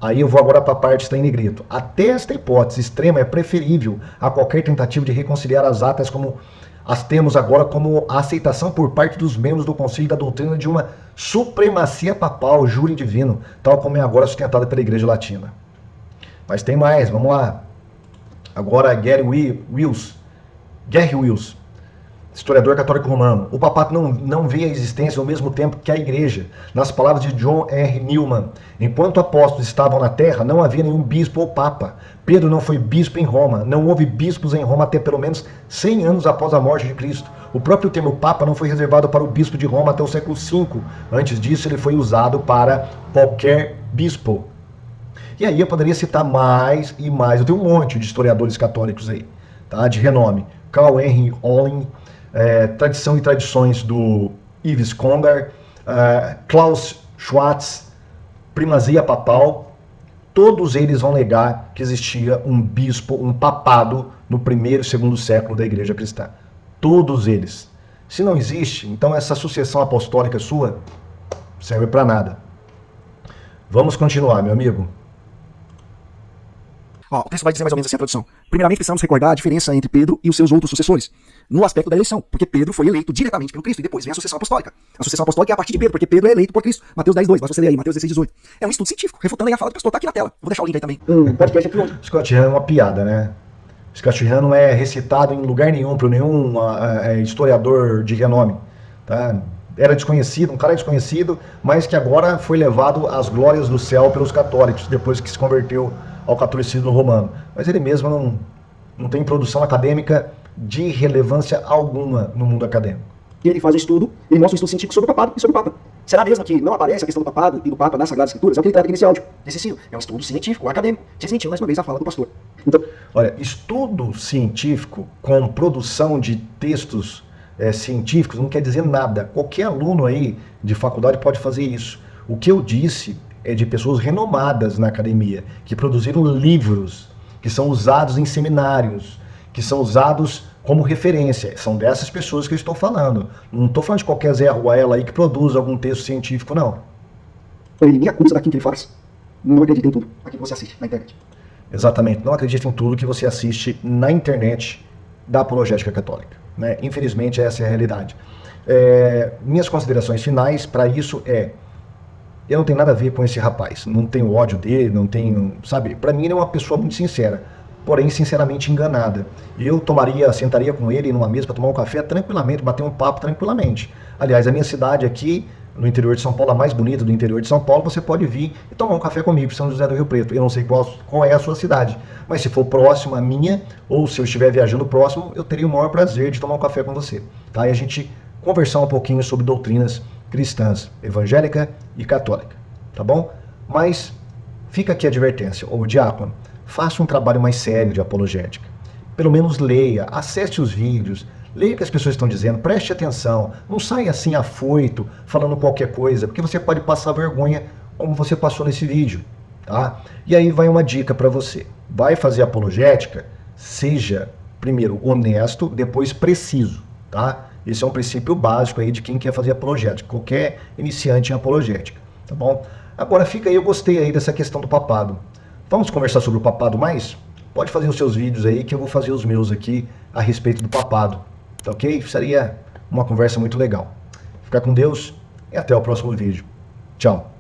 Aí eu vou agora para a parte que está em negrito. Até esta hipótese extrema é preferível a qualquer tentativa de reconciliar as atas como as temos agora, como a aceitação por parte dos membros do concílio da doutrina de uma supremacia papal, júri divino, tal como é agora sustentada pela Igreja Latina. Mas tem mais, vamos lá. Agora Gary Wills, historiador católico romano. O papato não vê a existência ao mesmo tempo que a igreja. Nas palavras de John R. Newman, enquanto apóstolos estavam na terra, não havia nenhum bispo ou papa. Pedro não foi bispo em Roma. Não houve bispos em Roma até pelo menos 100 anos após a morte de Cristo. O próprio termo papa não foi reservado para o bispo de Roma até o século V. Antes disso, ele foi usado para qualquer bispo. E aí eu poderia citar mais e mais. Eu tenho um monte de historiadores católicos aí, tá, de renome. Carl Henry Olin, Tradição e Tradições do Yves Congar, Klaus Schwartz, Primazia Papal. Todos eles vão negar que existia um bispo, um papado no primeiro e segundo século da igreja cristã. Todos eles. Se não existe, então essa sucessão apostólica sua serve para nada. Vamos continuar, meu amigo. Ó, o texto vai dizer mais ou menos assim a tradução. Primeiramente, precisamos recordar a diferença entre Pedro e os seus outros sucessores, no aspecto da eleição, porque Pedro foi eleito diretamente pelo Cristo, e depois vem a sucessão apostólica. A sucessão apostólica é a partir de Pedro, porque Pedro é eleito por Cristo. Mateus 10:2, basta você ler aí, Mateus 16:18. É um estudo científico, refutando aí a fala do pastor, tá aqui na tela. Vou deixar o link aí também. Podcast aqui hoje. Scott Hahn é uma piada, né? Scott Hahn não é recitado em lugar nenhum por nenhum historiador de renome, tá? Era desconhecido, um cara desconhecido, mas que agora foi levado às glórias do céu pelos católicos, depois que se converteu ao catolicismo romano. Mas ele mesmo não tem produção acadêmica de relevância alguma no mundo acadêmico. E ele faz um estudo, ele mostra um estudo científico sobre o papado e sobre o papa. Será mesmo que não aparece a questão do papado e do papa nas Sagradas Escrituras? É o que ele trata aqui nesse áudio. Nesse ensino. É um estudo científico, acadêmico. Desmentiu mais uma vez a fala do pastor. Então, olha, estudo científico com produção de textos científicos não quer dizer nada. Qualquer aluno aí de faculdade pode fazer isso. O que eu disse é de pessoas renomadas na academia, que produziram livros, que são usados em seminários, que são usados como referência. São dessas pessoas que eu estou falando. Não estou falando de qualquer Zé Ruela aí que produz algum texto científico, não. ele me acusa daquilo que ele faz. Não acredite em tudo aquilo que você assiste na internet. Exatamente. Não acredite em tudo que você assiste na internet da apologética católica, né? Infelizmente, essa é a realidade. Minhas considerações finais para isso eu não tenho nada a ver com esse rapaz, não tenho ódio dele, não tenho, sabe? Para mim ele é uma pessoa muito sincera, porém sinceramente enganada. Eu sentaria com ele numa mesa para tomar um café tranquilamente, bater um papo tranquilamente. Aliás, a minha cidade aqui, no interior de São Paulo, a mais bonita do interior de São Paulo, você pode vir e tomar um café comigo, São José do Rio Preto. Eu não sei qual é a sua cidade, mas se for próximo à minha, ou se eu estiver viajando próximo, eu teria o maior prazer de tomar um café com você, tá? E a gente conversar um pouquinho sobre doutrinas cristãs, evangélica e católica, tá bom? Mas fica aqui a advertência, ô diácono, faça um trabalho mais sério de apologética. Pelo menos leia, acesse os vídeos, leia o que as pessoas estão dizendo, preste atenção, não saia assim afoito, falando qualquer coisa, porque você pode passar vergonha como você passou nesse vídeo, tá? E aí vai uma dica para você, vai fazer apologética, seja primeiro honesto, depois preciso, tá? Esse é um princípio básico aí de quem quer fazer apologética, qualquer iniciante em apologética, tá bom? Agora fica aí, eu gostei aí dessa questão do papado. Vamos conversar sobre o papado mais? Pode fazer os seus vídeos aí que eu vou fazer os meus aqui a respeito do papado, tá ok? Seria uma conversa muito legal. Fica com Deus e até o próximo vídeo. Tchau.